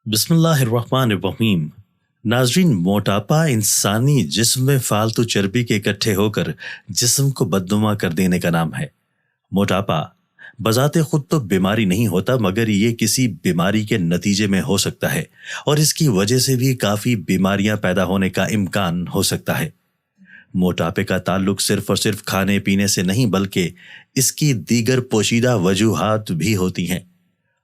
بسم اللہ الرحمن الرحیم۔ ناظرین، موٹاپا انسانی جسم میں فالتو چربی کے اکٹھے ہو کر جسم کو بدنما کر دینے کا نام ہے۔ موٹاپا بذات خود تو بیماری نہیں ہوتا، مگر یہ کسی بیماری کے نتیجے میں ہو سکتا ہے اور اس کی وجہ سے بھی کافی بیماریاں پیدا ہونے کا امکان ہو سکتا ہے۔ موٹاپے کا تعلق صرف اور صرف کھانے پینے سے نہیں، بلکہ اس کی دیگر پوشیدہ وجوہات بھی ہوتی ہیں۔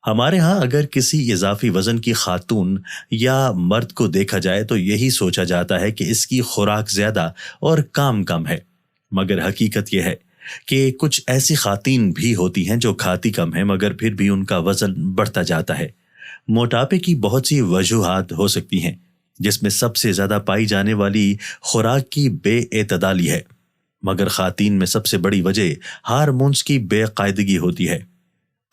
ہمارے ہاں اگر کسی اضافی وزن کی خاتون یا مرد کو دیکھا جائے تو یہی سوچا جاتا ہے کہ اس کی خوراک زیادہ اور کام کم ہے، مگر حقیقت یہ ہے کہ کچھ ایسی خواتین بھی ہوتی ہیں جو کھاتی کم ہیں مگر پھر بھی ان کا وزن بڑھتا جاتا ہے۔ موٹاپے کی بہت سی وجوہات ہو سکتی ہیں، جس میں سب سے زیادہ پائی جانے والی خوراک کی بے اعتدالی ہے، مگر خواتین میں سب سے بڑی وجہ ہارمونز کی بے قاعدگی ہوتی ہے۔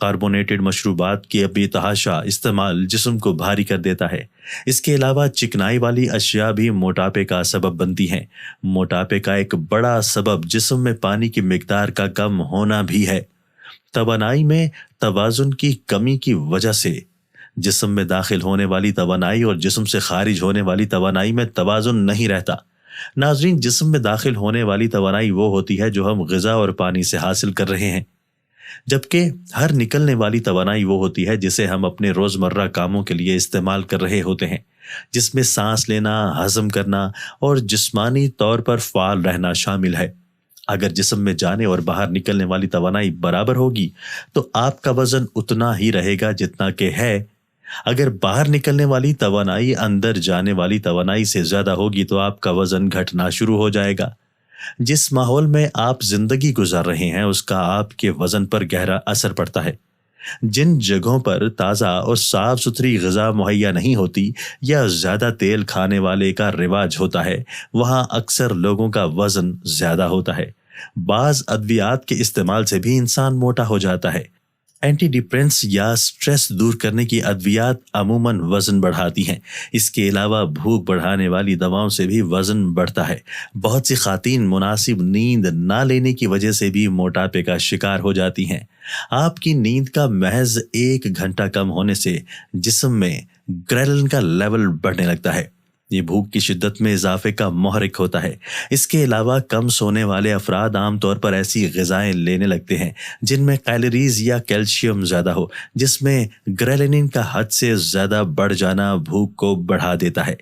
کاربونیٹڈ مشروبات کی بے تحاشا استعمال جسم کو بھاری کر دیتا ہے۔ اس کے علاوہ چکنائی والی اشیاء بھی موٹاپے کا سبب بنتی ہیں۔ موٹاپے کا ایک بڑا سبب جسم میں پانی کی مقدار کا کم ہونا بھی ہے۔ توانائی میں توازن کی کمی کی وجہ سے جسم میں داخل ہونے والی توانائی اور جسم سے خارج ہونے والی توانائی میں توازن نہیں رہتا۔ ناظرین، جسم میں داخل ہونے والی توانائی وہ ہوتی ہے جو ہم غذا اور پانی سے حاصل کر رہے ہیں، جبکہ ہر نکلنے والی توانائی وہ ہوتی ہے جسے ہم اپنے روزمرہ کاموں کے لیے استعمال کر رہے ہوتے ہیں، جس میں سانس لینا، ہضم کرنا اور جسمانی طور پر فعال رہنا شامل ہے۔ اگر جسم میں جانے اور باہر نکلنے والی توانائی برابر ہوگی تو آپ کا وزن اتنا ہی رہے گا جتنا کہ ہے۔ اگر باہر نکلنے والی توانائی اندر جانے والی توانائی سے زیادہ ہوگی تو آپ کا وزن گھٹنا شروع ہو جائے گا۔ جس ماحول میں آپ زندگی گزار رہے ہیں اس کا آپ کے وزن پر گہرا اثر پڑتا ہے۔ جن جگہوں پر تازہ اور صاف ستھری غذا مہیا نہیں ہوتی یا زیادہ تیل کھانے والے کا رواج ہوتا ہے، وہاں اکثر لوگوں کا وزن زیادہ ہوتا ہے۔ بعض ادویات کے استعمال سے بھی انسان موٹا ہو جاتا ہے۔ اینٹی ڈپریسنٹس یا سٹریس دور کرنے کی ادویات عموماً وزن بڑھاتی ہیں۔ اس کے علاوہ بھوک بڑھانے والی دواؤں سے بھی وزن بڑھتا ہے۔ بہت سی خواتین مناسب نیند نہ لینے کی وجہ سے بھی موٹاپے کا شکار ہو جاتی ہیں۔ آپ کی نیند کا محض 1 گھنٹہ کم ہونے سے جسم میں گریلن کا لیول بڑھنے لگتا ہے۔ یہ بھوک کی شدت میں اضافے کا محرک ہوتا ہے۔ اس کے علاوہ کم سونے والے افراد عام طور پر ایسی غذائیں لینے لگتے ہیں جن میں کیلوریز یا کیلشیم زیادہ ہو، جس میں گریلنین کا حد سے زیادہ بڑھ جانا بھوک کو بڑھا دیتا ہے،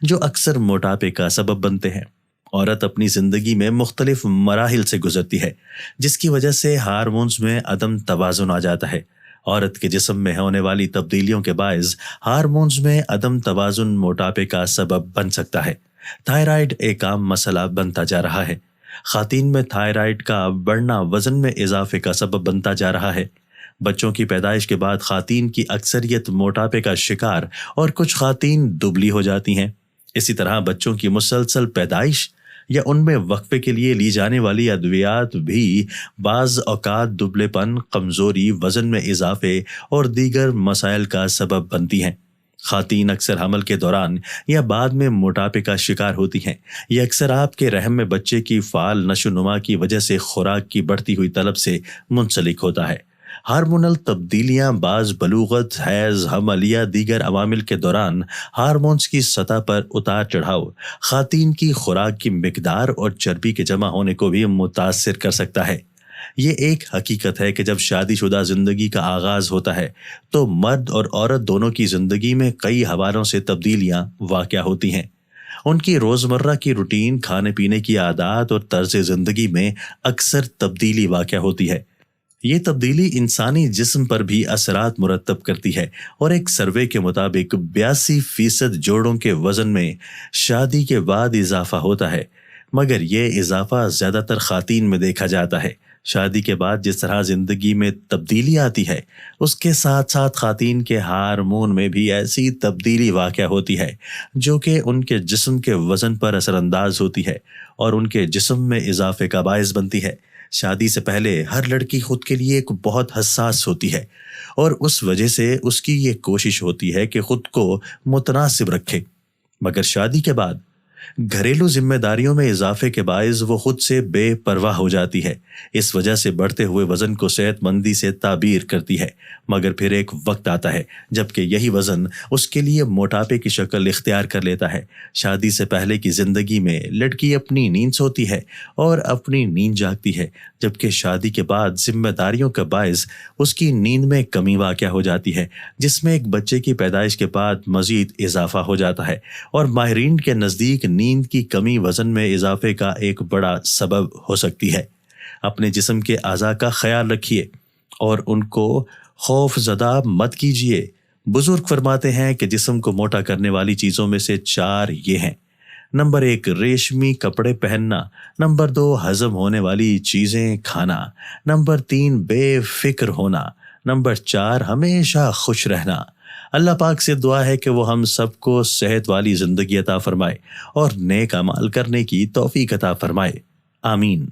جو اکثر موٹاپے کا سبب بنتے ہیں۔ عورت اپنی زندگی میں مختلف مراحل سے گزرتی ہے، جس کی وجہ سے ہارمونز میں عدم توازن آ جاتا ہے۔ عورت کے جسم میں ہونے والی تبدیلیوں کے باعث ہارمونز میں عدم توازن موٹاپے کا سبب بن سکتا ہے۔ تھائرائیڈ ایک عام مسئلہ بنتا جا رہا ہے۔ خواتین میں تھائرائیڈ کا بڑھنا وزن میں اضافے کا سبب بنتا جا رہا ہے۔ بچوں کی پیدائش کے بعد خواتین کی اکثریت موٹاپے کا شکار اور کچھ خواتین دبلی ہو جاتی ہیں۔ اسی طرح بچوں کی مسلسل پیدائش یا ان میں وقفے کے لیے لی جانے والی ادویات بھی بعض اوقات دبلے پن، کمزوری، وزن میں اضافے اور دیگر مسائل کا سبب بنتی ہیں۔ خواتین اکثر حمل کے دوران یا بعد میں موٹاپے کا شکار ہوتی ہیں۔ یہ اکثر آپ کے رحم میں بچے کی فعال نشو و نما کی وجہ سے خوراک کی بڑھتی ہوئی طلب سے منسلک ہوتا ہے۔ ہارمونل تبدیلیاں بعض بلوغت، حیض، حمل یا دیگر عوامل کے دوران ہارمونز کی سطح پر اتار چڑھاؤ خواتین کی خوراک کی مقدار اور چربی کے جمع ہونے کو بھی متاثر کر سکتا ہے۔ یہ ایک حقیقت ہے کہ جب شادی شدہ زندگی کا آغاز ہوتا ہے تو مرد اور عورت دونوں کی زندگی میں کئی حوالوں سے تبدیلیاں واقع ہوتی ہیں۔ ان کی روزمرہ کی روٹین، کھانے پینے کی عادات اور طرز زندگی میں اکثر تبدیلی واقع ہوتی ہے۔ یہ تبدیلی انسانی جسم پر بھی اثرات مرتب کرتی ہے اور ایک سروے کے مطابق 82% جوڑوں کے وزن میں شادی کے بعد اضافہ ہوتا ہے، مگر یہ اضافہ زیادہ تر خواتین میں دیکھا جاتا ہے۔ شادی کے بعد جس طرح زندگی میں تبدیلی آتی ہے، اس کے ساتھ ساتھ خواتین کے ہارمون میں بھی ایسی تبدیلی واقع ہوتی ہے جو کہ ان کے جسم کے وزن پر اثر انداز ہوتی ہے اور ان کے جسم میں اضافے کا باعث بنتی ہے۔ شادی سے پہلے ہر لڑکی خود کے لیے بہت حساس ہوتی ہے اور اس وجہ سے اس کی یہ کوشش ہوتی ہے کہ خود کو متناسب رکھے، مگر شادی کے بعد گھریلو ذمہ داریوں میں اضافے کے باعث وہ خود سے بے پرواہ ہو جاتی ہے۔ اس وجہ سے بڑھتے ہوئے وزن کو صحت مندی سے تعبیر کرتی ہے، مگر پھر ایک وقت آتا ہے جبکہ یہی وزن اس کے لیے موٹاپے کی شکل اختیار کر لیتا ہے۔ شادی سے پہلے کی زندگی میں لڑکی اپنی نیند سوتی ہے اور اپنی نیند جاگتی ہے، جبکہ شادی کے بعد ذمہ داریوں کا باعث اس کی نیند میں کمی واقع ہو جاتی ہے، جس میں ایک بچے کی پیدائش کے بعد مزید اضافہ ہو جاتا ہے۔ اور ماہرین کے نزدیک نیند کی کمی وزن میں اضافے کا ایک بڑا سبب ہو سکتی ہے۔ اپنے جسم کے اعضاء کا خیال رکھیے اور ان کو خوف زدہ مت کیجیے۔ بزرگ فرماتے ہیں کہ جسم کو موٹا کرنے والی چیزوں میں سے 4 یہ ہیں۔ نمبر 1 ریشمی کپڑے پہننا، نمبر 2 ہضم ہونے والی چیزیں کھانا، نمبر 3 بے فکر ہونا، نمبر 4 ہمیشہ خوش رہنا۔ اللہ پاک سے دعا ہے کہ وہ ہم سب کو صحت والی زندگی عطا فرمائے اور نیک اعمال کرنے کی توفیق عطا فرمائے، آمین۔